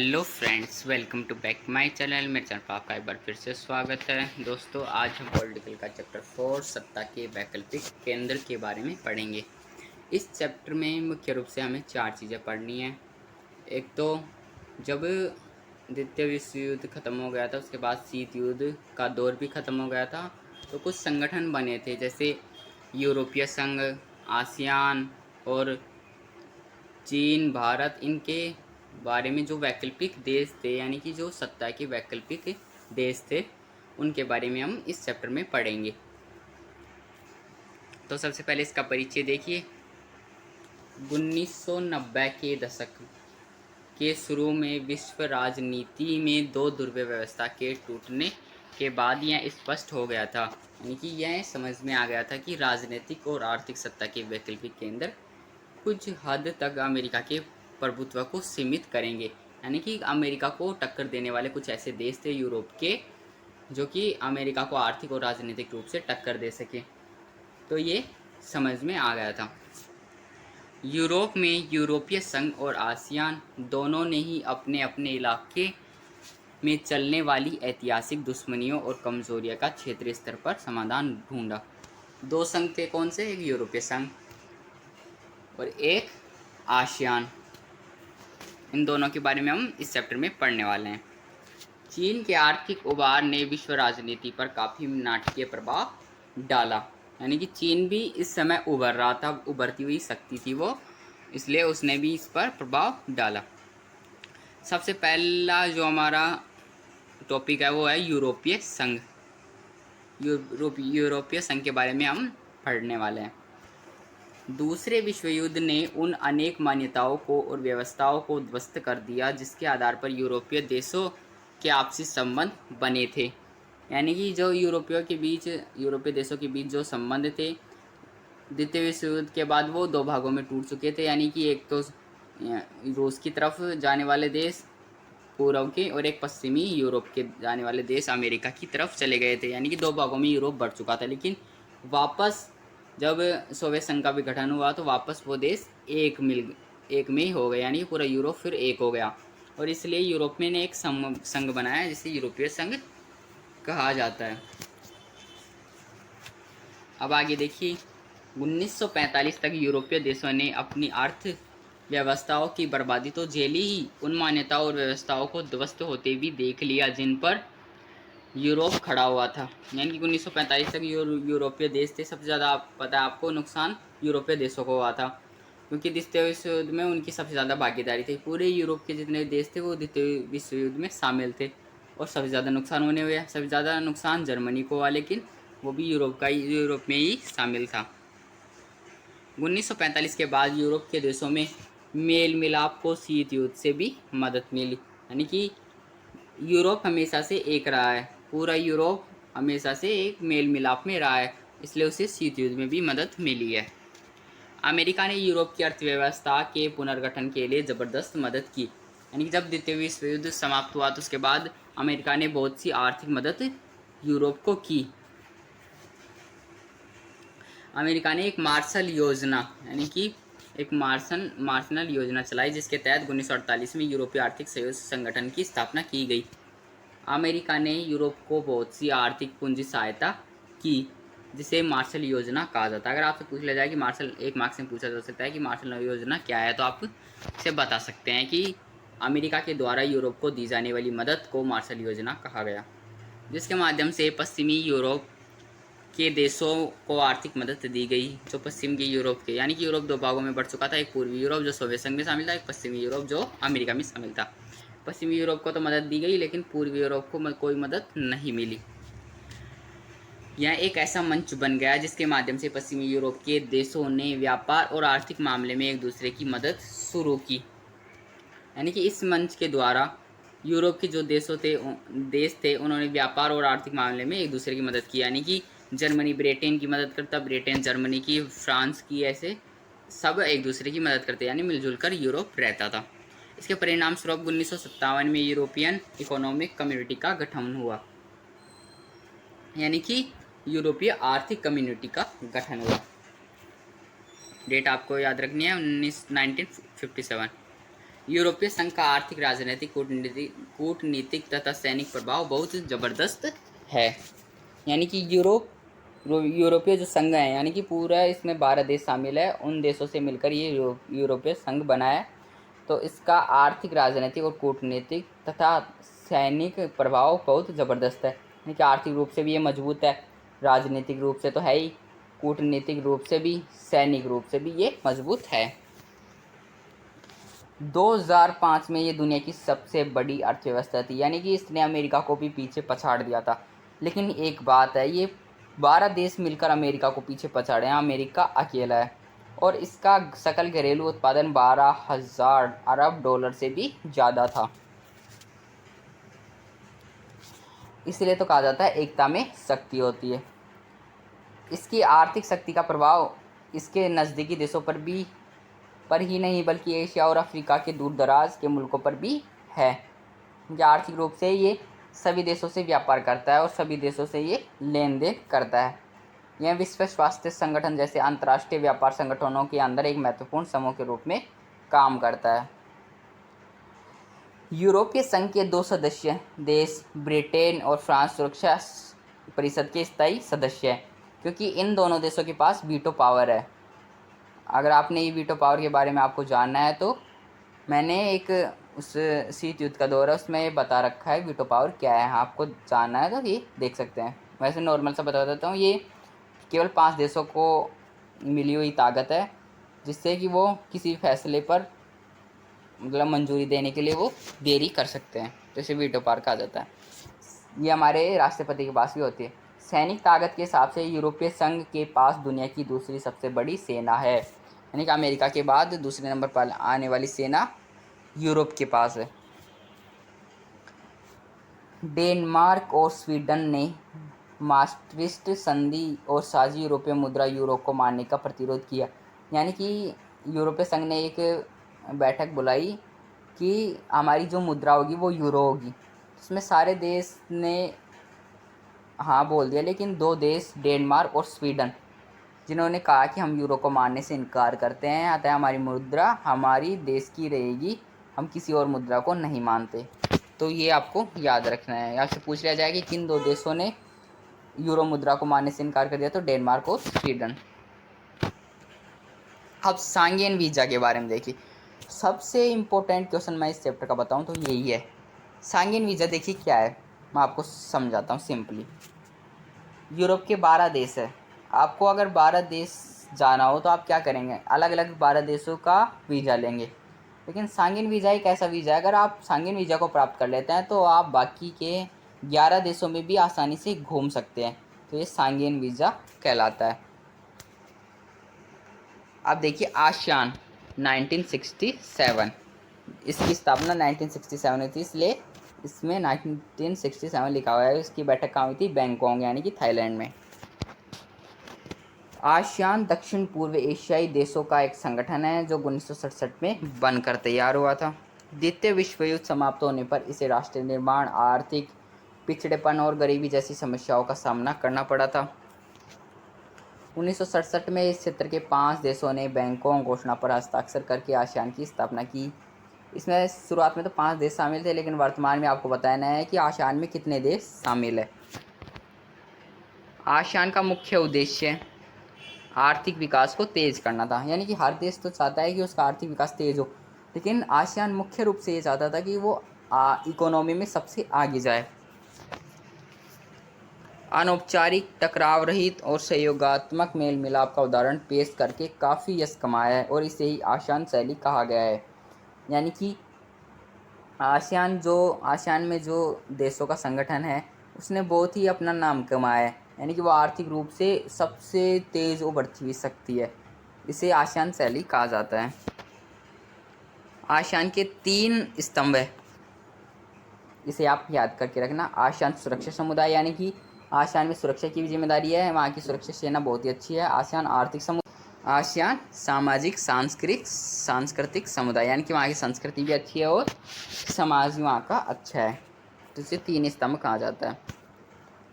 Hello friends, welcome to back my channel. मेरे channel पर आपका एक बार फिर से स्वागत है। दोस्तों, आज हम पॉलिटिकल का चैप्टर 4 सत्ता के वैकल्पिक केंद्र के बारे में पढ़ेंगे। इस चैप्टर में मुख्य रूप से हमें 4 चीज़ें पढ़नी हैं। एक तो जब द्वितीय विश्व युद्ध ख़त्म हो गया था, उसके बाद शीत युद्ध का दौर भी ख़त्म हो गया था, तो कुछ संगठन बने थे, जैसे यूरोपीय संघ, आसियान और चीन, भारत। इनके बारे में जो वैकल्पिक देश थे, यानी कि जो सत्ता के वैकल्पिक देश थे, उनके बारे में हम इस चैप्टर में पढ़ेंगे। तो सबसे पहले इसका परिचय देखिए। 1990 के दशक के शुरू में विश्व राजनीति में दो ध्रुवीय व्यवस्था के टूटने के बाद यह स्पष्ट हो गया था, यानी कि यह समझ में आ गया था कि राजनीतिक और आर्थिक सत्ता के वैकल्पिक केंद्र कुछ हद तक अमेरिका के प्रभुत्व को सीमित करेंगे। यानी कि अमेरिका को टक्कर देने वाले कुछ ऐसे देश थे यूरोप के, जो कि अमेरिका को आर्थिक और राजनीतिक रूप से टक्कर दे सके। तो ये समझ में आ गया था। यूरोप में यूरोपीय संघ और आसियान दोनों ने ही अपने अपने इलाके में चलने वाली ऐतिहासिक दुश्मनियों और कमजोरियों का क्षेत्रीय स्तर पर समाधान ढूंढा। दो संघ थे, कौन से? एक यूरोपीय संघ और एक आसियान। इन दोनों के बारे में हम इस चैप्टर में पढ़ने वाले हैं। चीन के आर्थिक उभार ने विश्व राजनीति पर काफ़ी नाटकीय प्रभाव डाला, यानी कि चीन भी इस समय उभर रहा था, उभरती हुई शक्ति थी वो, इसलिए उसने भी इस पर प्रभाव डाला। सबसे पहला जो हमारा टॉपिक है वो है यूरोपीय संघ। यूरोपीय संघ के बारे में हम पढ़ने वाले हैं। दूसरे विश्व युद्ध ने उन अनेक मान्यताओं को और व्यवस्थाओं को ध्वस्त कर दिया जिसके आधार पर यूरोपीय देशों के आपसी संबंध बने थे। यानी कि जो यूरोपीय देशों के बीच जो संबंध थे, द्वितीय विश्व युद्ध के बाद वो दो भागों में टूट चुके थे। यानी कि एक तो रूस की तरफ जाने वाले देश पूर्व के, और एक पश्चिमी यूरोप के जाने वाले देश अमेरिका की तरफ चले गए थे। यानी कि दो भागों में यूरोप बढ़ चुका था, लेकिन वापस जब सोवियत संघ का विघटन हुआ तो वापस वो देश एक में ही हो गए, यानी पूरा यूरोप फिर एक हो गया। और इसलिए यूरोप में ने एक संघ बनाया जिसे यूरोपीय संघ कहा जाता है। अब आगे देखिए, 1945 तक यूरोपीय देशों ने अपनी अर्थव्यवस्थाओं की बर्बादी तो झेली ही, उन मान्यताओं और व्यवस्थाओं को ध्वस्त होते भी देख लिया जिन पर यूरोप खड़ा हुआ था। यानी कि 1945 तक यूरोपीय देश थे, सबसे ज़्यादा पता है आपको नुकसान यूरोपीय देशों को हुआ था, क्योंकि द्वितीय विश्व युद्ध में उनकी सबसे ज़्यादा भागीदारी थी। पूरे यूरोप के जितने देश थे वो द्वितीय विश्व युद्ध में शामिल थे, और सबसे ज़्यादा नुकसान होने हुए। सबसे ज़्यादा नुकसान जर्मनी को हुआ, लेकिन वो भी यूरोप में ही शामिल था। 1945 के बाद यूरोप के देशों में मेल मिलाप को शीत युद्ध से भी मदद मिली। यानी कि यूरोप हमेशा से एक रहा है, पूरा यूरोप हमेशा से एक मेल मिलाप में रहा है, इसलिए उसे शीत युद्ध में भी मदद मिली है। अमेरिका ने यूरोप की अर्थव्यवस्था के पुनर्गठन के लिए ज़बरदस्त मदद की। यानी कि जब द्वितीय विश्व युद्ध समाप्त हुआ तो उसके बाद अमेरिका ने बहुत सी आर्थिक मदद यूरोप को की। अमेरिका ने एक मार्शल योजना, यानी कि एक मार्शल योजना चलाई, जिसके तहत 1948 में यूरोपीय आर्थिक सहयोग संगठन की स्थापना की गई। अमेरिका ने यूरोप को बहुत सी आर्थिक पूंजी सहायता की, जिसे मार्शल योजना कहा जाता है। अगर आपसे पूछ लिया जाए कि मार्शल, एक मार्क्स में पूछा जा सकता है कि मार्शल योजना क्या है, तो आप इसे बता सकते हैं कि अमेरिका के द्वारा यूरोप को दी जाने वाली मदद को मार्शल योजना कहा गया, जिसके माध्यम से पश्चिमी यूरोप के देशों को आर्थिक मदद दी गई। जो पश्चिम के यूरोप के, यानी कि यूरोप दो भागों में बढ़ चुका था, एक पूर्वी यूरोप जो सोवियत संघ में शामिल था, एक पश्चिमी यूरोप जो अमेरिका में शामिल था। पश्चिमी यूरोप को तो मदद दी गई, लेकिन पूर्वी यूरोप को कोई मदद नहीं मिली। यह एक ऐसा मंच बन गया जिसके माध्यम से पश्चिमी यूरोप के देशों ने व्यापार और आर्थिक मामले में एक दूसरे की मदद शुरू की। यानी कि इस मंच के द्वारा यूरोप के जो देश थे उन्होंने व्यापार और आर्थिक मामले में एक दूसरे की मदद की। यानी कि जर्मनी ब्रिटेन की मदद करता, ब्रिटेन जर्मनी की, फ्रांस की, ऐसे सब एक दूसरे की मदद करते, यानी मिलजुल कर यूरोप रहता था। इसके परिणाम स्वरूप 1957 में यूरोपियन इकोनॉमिक कम्युनिटी का गठन हुआ, यानी कि यूरोपीय आर्थिक कम्युनिटी का गठन हुआ। डेट आपको याद रखनी है, 1957। यूरोपीय संघ का आर्थिक, राजनीतिक, कूटनीतिक तथा सैनिक प्रभाव बहुत ज़बरदस्त है। यानी कि यूरोपीय जो संघ है, यानी कि पूरा इसमें 12 देश शामिल है, उन देशों से मिलकर ये यूरोपीय संघ बना है। तो इसका आर्थिक, राजनीतिक और कूटनीतिक तथा सैनिक प्रभाव बहुत ज़बरदस्त है। यानी कि आर्थिक रूप से भी ये मजबूत है, राजनीतिक रूप से तो है ही, कूटनीतिक रूप से भी, सैनिक रूप से भी ये मजबूत है। 2005 में ये दुनिया की सबसे बड़ी अर्थव्यवस्था थी, यानी कि इसने अमेरिका को भी पीछे पछाड़ दिया था। लेकिन एक बात है, ये 12 देश मिलकर अमेरिका को पीछे पछाड़े हैं, अमेरिका अकेला है। और इसका सकल घरेलू उत्पादन 12,000 अरब डॉलर से भी ज़्यादा था। इसलिए तो कहा जाता है एकता में शक्ति होती है। इसकी आर्थिक शक्ति का प्रभाव इसके नज़दीकी देशों पर ही नहीं, बल्कि एशिया और अफ्रीका के दूर दराज के मुल्कों पर भी है। कि आर्थिक रूप से ये सभी देशों से व्यापार करता है और सभी देशों से ये लेन देन करता है। यह विश्व स्वास्थ्य संगठन जैसे अंतर्राष्ट्रीय व्यापार संगठनों के अंदर एक महत्वपूर्ण समूह के रूप में काम करता है। यूरोपीय संघ के 2 सदस्य देश ब्रिटेन और फ्रांस सुरक्षा परिषद के स्थायी सदस्य हैं, क्योंकि इन दोनों देशों के पास वीटो पावर है। अगर आपने ये वीटो पावर के बारे में आपको जानना है तो मैंने एक उस शीत युद्ध का दौर है उसमें ये बता रखा है वीटो पावर क्या है। आपको जानना है तो ये देख सकते हैं। वैसे नॉर्मल सा बता देता हूँ, ये केवल 5 देशों को मिली हुई ताकत है, जिससे कि वो किसी फैसले पर मतलब मंजूरी देने के लिए वो देरी कर सकते हैं, तो इसे वीटो पावर कहा जाता है। ये हमारे राष्ट्रपति के पास भी होती है। सैनिक ताकत के हिसाब से यूरोपीय संघ के पास दुनिया की दूसरी सबसे बड़ी सेना है, यानी कि अमेरिका के बाद दूसरे नंबर पर आने वाली सेना यूरोप के पास है। डेनमार्क और स्वीडन ने मास्ट्रिस्ट संधि और साझी यूरोपीय मुद्रा यूरो को मानने का प्रतिरोध किया। यानी कि यूरोपीय संघ ने एक बैठक बुलाई कि हमारी जो मुद्रा होगी वो यूरो होगी। इसमें सारे देश ने हाँ बोल दिया, लेकिन 2 देश डेनमार्क और स्वीडन जिन्होंने कहा कि हम यूरो को मानने से इनकार करते हैं, अतः हमारी मुद्रा हमारी देश की रहेगी, हम किसी और मुद्रा को नहीं मानते। तो ये आपको याद रखना है। आपसे पूछ लिया जाए कि किन 2 देशों ने यूरो मुद्रा को मानने से इनकार कर दिया, तो डेनमार्क और स्वीडन। अब सांगेन वीज़ा के बारे में देखिए। सबसे इम्पोर्टेंट क्वेश्चन मैं इस चैप्टर का बताऊं तो यही है। सांगेन वीज़ा देखिए क्या है, मैं आपको समझाता हूँ सिंपली। यूरोप के 12 देश है, आपको अगर 12 देश जाना हो तो आप क्या करेंगे, अलग अलग 12 देशों का वीज़ा लेंगे। लेकिन सांगेन वीज़ा एक ऐसा वीज़ा है, अगर आप सांगेन वीज़ा को प्राप्त कर लेते हैं तो आप बाकी के 11 देशों में भी आसानी से घूम सकते हैं। तो ये सांगेन वीज़ा कहलाता है। अब देखिए आसियान 1967, इसकी स्थापना 1967 हुई थी, इसलिए इसमें 1967 लिखा हुआ है। इसकी बैठक कहाँ हुई थी, बैंकॉक यानी कि थाईलैंड में। आसियान दक्षिण पूर्व एशियाई देशों का एक संगठन है जो 1967 में बनकर तैयार हुआ था। द्वितीय विश्व युद्ध समाप्त होने पर इसे राष्ट्र निर्माण, आर्थिक पिछड़ेपन और गरीबी जैसी समस्याओं का सामना करना पड़ा था। 1967 में इस क्षेत्र के 5 देशों ने बैंकॉक घोषणा पर हस्ताक्षर करके आसियान की स्थापना की। इसमें शुरुआत में तो 5 देश शामिल थे, लेकिन वर्तमान में आपको बताना है कि आसियान में कितने देश शामिल है। आसियान का मुख्य उद्देश्य आर्थिक विकास को तेज करना था। यानी कि हर देश तो चाहता है कि उसका आर्थिक विकास तेज हो, लेकिन आसियान मुख्य रूप से ये चाहता था कि वो इकोनॉमी में सबसे आगे जाए। अनौपचारिक, टकराव रहित और सहयोगात्मक मेल मिलाप का उदाहरण पेश करके काफ़ी यश कमाया है और इसे ही आसियान शैली कहा गया है। यानी कि आसियान में जो देशों का संगठन है उसने बहुत ही अपना नाम कमाया है। यानी कि वो आर्थिक रूप से सबसे तेज़ उभरती हुई शक्ति है, इसे आसियान शैली कहा जाता है। आसियान के 3 स्तंभ है, इसे आप याद करके रखना। आसियान सुरक्षा समुदाय, यानी कि आसियान में सुरक्षा की भी जिम्मेदारी है, वहाँ की सुरक्षा सेना बहुत ही अच्छी है। आसियान आर्थिक समुदाय, आसियान सामाजिक सांस्कृतिक समुदाय, यानी कि वहाँ की संस्कृति भी अच्छी है और समाज भी वहाँ का अच्छा है, तो इसे 3 स्तंभ कहा जाता है।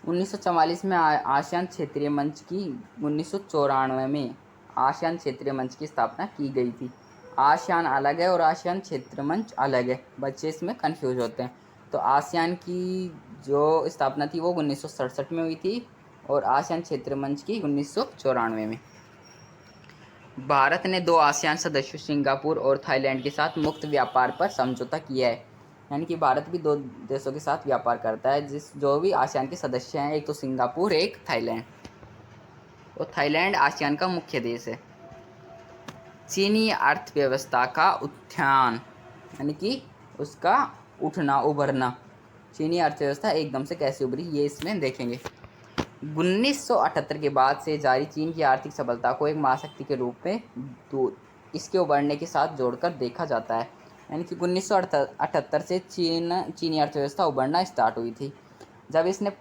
1944 में आसियान क्षेत्रीय मंच की 1994 में आसियान क्षेत्रीय मंच की स्थापना की गई थी। आसियान अलग है और आसियान क्षेत्र मंच अलग है, बच्चे इसमें कंफ्यूज होते हैं। तो आसियान की जो स्थापना थी वो 1967 में हुई थी और आसियान क्षेत्र मंच की 1994 में। भारत ने 2 आसियान सदस्यों सिंगापुर और थाईलैंड के साथ मुक्त व्यापार पर समझौता किया है। यानी कि भारत भी 2 देशों के साथ व्यापार करता है, जो भी आसियान के सदस्य हैं, एक तो सिंगापुर, एक थाईलैंड। और थाईलैंड आसियान का मुख्य देश है। चीनी अर्थव्यवस्था का उत्थान, यानी कि उसका उठना उभरना। चीनी अर्थव्यवस्था एकदम से कैसे उभरी ये इसमें देखेंगे। 1978 के बाद से जारी चीन की आर्थिक सफलता को एक महाशक्ति के रूप में इसके उभरने के साथ जोड़कर देखा जाता है। यानी कि 1978 से चीनी अर्थव्यवस्था उभरना स्टार्ट हुई थी, जब इसने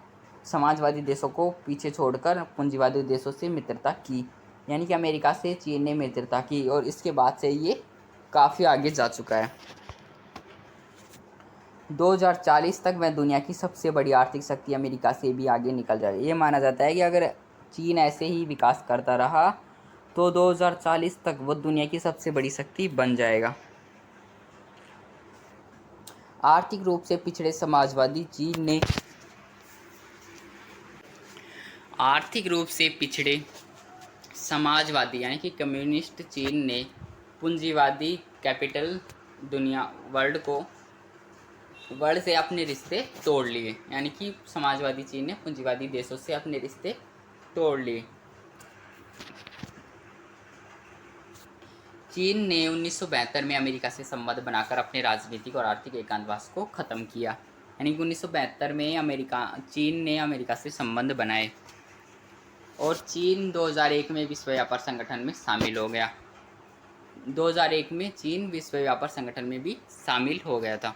समाजवादी देशों को पीछे छोड़कर पूंजीवादी देशों से मित्रता की। यानी कि अमेरिका से चीन ने मित्रता की और इसके बाद से ये काफ़ी आगे जा चुका है। 2040 तक वह दुनिया की सबसे बड़ी आर्थिक शक्ति अमेरिका से भी आगे निकल जाएगी। ये माना जाता है कि अगर चीन ऐसे ही विकास करता रहा तो 2040 तक वो दुनिया की सबसे बड़ी शक्ति बन जाएगा। आर्थिक रूप से पिछड़े समाजवादी चीन ने यानी कि कम्युनिस्ट चीन ने पूंजीवादी कैपिटल वर्ल्ड से अपने रिश्ते तोड़ लिए। यानी कि समाजवादी चीन ने पूंजीवादी देशों से अपने रिश्ते तोड़ लिए। चीन ने 1972 में अमेरिका से संबंध बनाकर अपने राजनीतिक और आर्थिक एकांतवास को ख़त्म किया। यानी कि 1972 में चीन ने अमेरिका से संबंध बनाए और चीन 2001 में विश्व व्यापार संगठन में शामिल हो गया। 2001 में चीन विश्व व्यापार संगठन में भी शामिल हो गया था।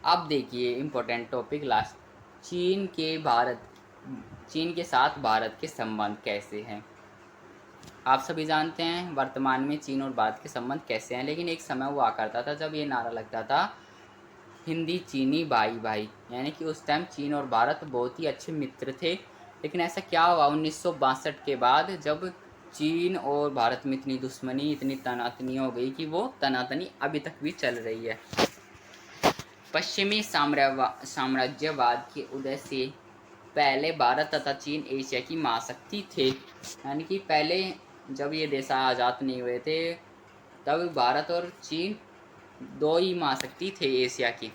अब देखिए इम्पोर्टेंट टॉपिक लास्ट, चीन के साथ भारत के संबंध कैसे हैं। आप सभी जानते हैं वर्तमान में चीन और भारत के संबंध कैसे हैं, लेकिन एक समय हुआ करता था जब ये नारा लगता था हिंदी चीनी भाई भाई। यानी कि उस टाइम चीन और भारत बहुत ही अच्छे मित्र थे। लेकिन ऐसा क्या हुआ 1962 के बाद, जब चीन और भारत में इतनी दुश्मनी, इतनी तनातनी हो गई कि वो तनातनी अभी तक भी चल रही है। पश्चिमी साम्राज्यवाद के उदय से पहले भारत तथा चीन एशिया की महाशक्ति थे। यानी कि पहले जब ये देश आज़ाद नहीं हुए थे तब भारत और चीन 2 ही महाशक्ति थे एशिया की।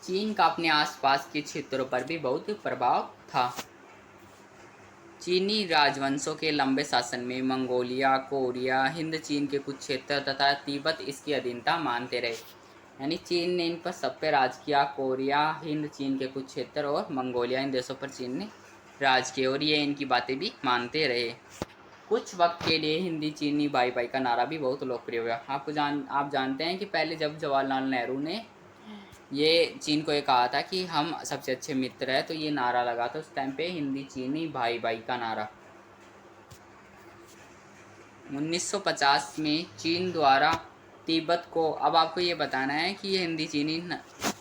चीन का अपने आसपास के क्षेत्रों पर भी बहुत प्रभाव था। चीनी राजवंशों के लंबे शासन में मंगोलिया, कोरिया, हिंद चीन के कुछ क्षेत्र तथा तिब्बत इसकी अधीनता मानते रहे। यानी चीन ने इन पर सब पे राज किया। कोरिया, हिंद चीन के कुछ क्षेत्र और मंगोलिया, इन देशों पर चीन ने राज किया और ये इनकी बातें भी मानते रहे। कुछ वक्त के लिए हिंदी चीनी भाई भाई का नारा भी बहुत लोकप्रिय हुआ। आप जानते हैं कि पहले जब जवाहरलाल नेहरू ने ये चीन को ये कहा था कि हम सबसे अच्छे मित्र हैं, तो ये नारा लगा था उस टाइम पे हिंदी चीनी भाई भाई का नारा। 1950 में चीन द्वारा तिब्बत को, अब आपको ये बताना है कि ये हिंदी चीनी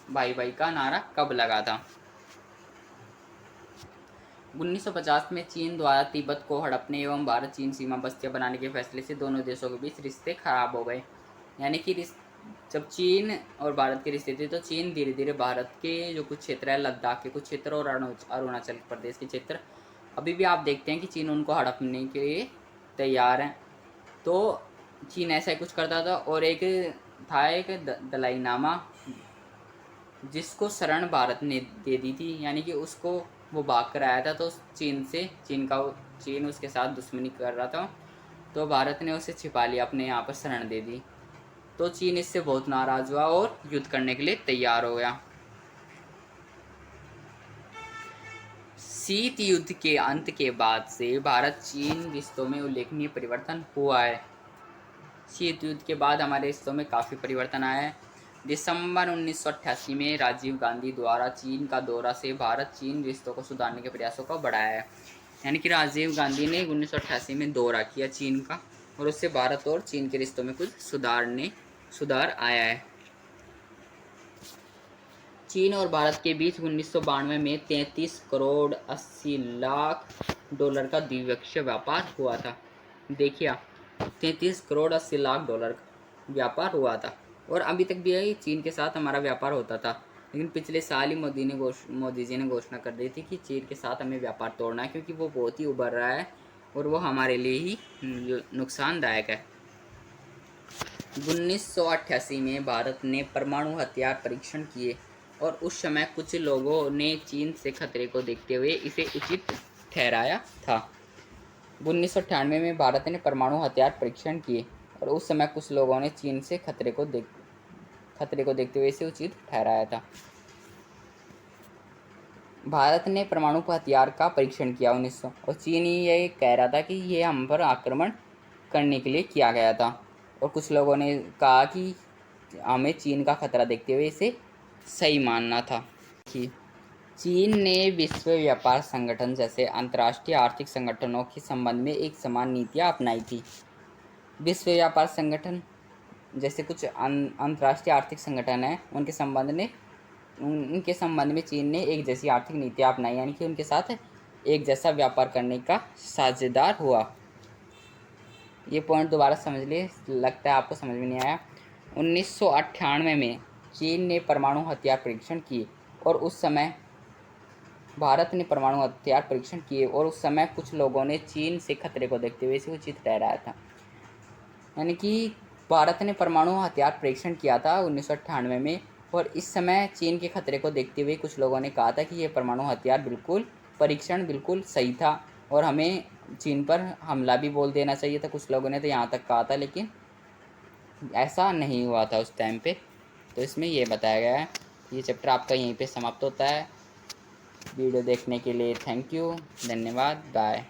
भाई भाई का नारा कब लगा था। 1950 में चीन द्वारा तिब्बत को हड़पने एवं भारत चीन सीमा बस्तियां बनाने के फैसले से दोनों देशों के बीच रिश्ते खराब हो गए। यानी कि जब चीन और भारत के रिश्ते थे तो चीन धीरे धीरे भारत के जो कुछ क्षेत्र है, लद्दाख के कुछ क्षेत्र और अरुणाचल प्रदेश के क्षेत्र, अभी भी आप देखते हैं कि चीन उनको हड़पने के लिए तैयार है। तो चीन ऐसा ही कुछ करता था। और एक दलाईनामा जिसको शरण भारत ने दे दी थी, यानी कि उसको वो भाग कर आया था, तो चीन उसके साथ दुश्मनी कर रहा था, तो भारत ने उसे छिपा लिया, अपने यहाँ पर शरण दे दी। तो चीन इससे बहुत नाराज हुआ और युद्ध करने के लिए तैयार हो गया। शीत युद्ध के अंत के बाद से भारत चीन रिश्तों में उल्लेखनीय परिवर्तन हुआ है। शीत युद्ध के बाद हमारे रिश्तों में काफ़ी परिवर्तन आया है। दिसंबर 1988 में राजीव गांधी द्वारा चीन का दौरा से भारत चीन रिश्तों को सुधारने के प्रयासों को बढ़ाया है। यानी कि राजीव गांधी ने 1988 में दौरा किया चीन का और उससे भारत और चीन के रिश्तों में कुछ सुधार आया है। चीन और भारत के बीच 1992 में 33 करोड़ 80 लाख डॉलर का द्विपक्षीय व्यापार हुआ था। देखिए 33 करोड़ 80 लाख डॉलर का व्यापार हुआ था और अभी तक भी है चीन के साथ हमारा व्यापार होता था। लेकिन पिछले साल ही मोदी जी ने घोषणा कर दी थी कि चीन के साथ हमें व्यापार तोड़ना है, क्योंकि वो बहुत ही उभर रहा है और वो हमारे लिए ही नुकसानदायक है। 1988 में भारत ने परमाणु हथियार परीक्षण किए और उस समय कुछ लोगों ने चीन से खतरे को देखते हुए इसे उचित ठहराया था। 1998 में भारत ने परमाणु हथियार परीक्षण किए और उस समय कुछ लोगों ने चीन से खतरे को देखते हुए इसे उचित ठहराया था। भारत ने परमाणु हथियार का परीक्षण किया 1900 और चीन ये कह रहा था कि ये हम पर आक्रमण करने के लिए किया गया था और कुछ लोगों ने कहा कि हमें चीन का खतरा देखते हुए इसे सही मानना था। कि चीन ने विश्व व्यापार संगठन जैसे अंतर्राष्ट्रीय आर्थिक संगठनों के संबंध में एक समान नीतियाँ अपनाई थी। विश्व व्यापार संगठन जैसे कुछ अंतर्राष्ट्रीय आर्थिक संगठन हैं उनके संबंध में चीन ने एक जैसी आर्थिक नीतियाँ अपनाई, यानी कि उनके साथ एक जैसा व्यापार करने का साझेदार हुआ। ये पॉइंट दोबारा समझ लिए, लगता है आपको समझ में नहीं आया। 1998 में चीन ने परमाणु हथियार परीक्षण किए और उस समय भारत ने परमाणु हथियार परीक्षण किए और उस समय कुछ लोगों ने चीन से खतरे को देखते हुए इसे उचित ठहराया था। यानी कि भारत ने परमाणु हथियार परीक्षण किया था 1998 में और इस समय चीन के खतरे को देखते हुए कुछ लोगों ने कहा था कि ये परमाणु हथियार परीक्षण बिल्कुल सही था और हमें चीन पर हमला भी बोल देना चाहिए था। कुछ लोगों ने तो यहाँ तक कहा था, लेकिन ऐसा नहीं हुआ था उस टाइम पे। तो इसमें ये बताया गया है। ये चैप्टर आपका यहीं पे समाप्त होता है। वीडियो देखने के लिए थैंक यू, धन्यवाद, बाय।